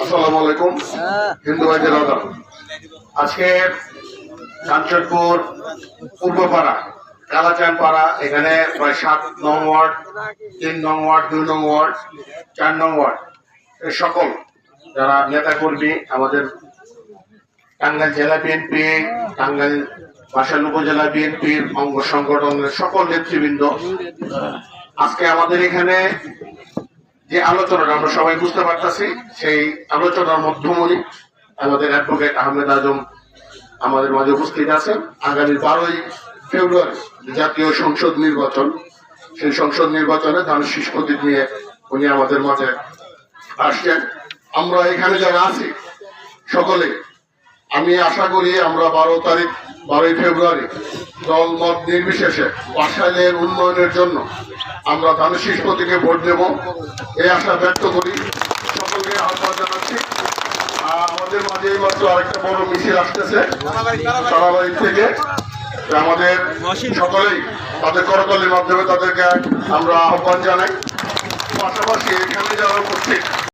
আসসালামু আলাইকুম হিন্দু ভাইদের আদাব। আজকে জামশেদপুর পূর্বপাড়া কালাচান পাড়া এখানে প্রায় 7 নং ওয়ার্ড, 3 নং ওয়ার্ড, 2 নং ওয়ার্ড, 4 নং ওয়ার্ড এর সকল যারা নেতা কর্মী, আমাদের টাঙ্গাইল জেলা বিএনপি, টাঙ্গাইল বাসাইল উপজেলা বিএনপির অঙ্গ সংগঠনের সকল নেতৃবৃন্দ, আজকে আমাদের এখানে যে আলোচনাটা আমরা সবাই বুঝতে পারতেছি, সেই আলোচনার মধ্যমণি আমাদের অ্যাডভোকেট আহমেদ আজম আমাদের মাঝে উপস্থিত আছেন। আগামী 12ই ফেব্রুয়ারি জাতীয় সংসদ নির্বাচন, সেই সংসদ নির্বাচনে ধানের প্রতীক নিয়ে উনি আমাদের মাঝে আসছেন। আমরা এখানে যারা আছি সকলে, আমি আশা করি আমরা 12ই ফেব্রুয়ারি দল মত নির্বিশেষে বাসাইলের উন্নয়নের জন্য আমরা ধানের প্রতীকে ভোট দেব, এই আশা ব্যক্ত করি। সকলকে আহ্বান জানাচ্ছি। আমাদের মাঝে মাত্র আরেকটা বড় মিছিল আসতেছে সারাবাড়ি থেকে, আমাদের সকলেই তাদের করতালির মাধ্যমে তাদেরকে আমরা আহ্বান জানাই। পাশাপাশি এখানে যারা উপস্থিত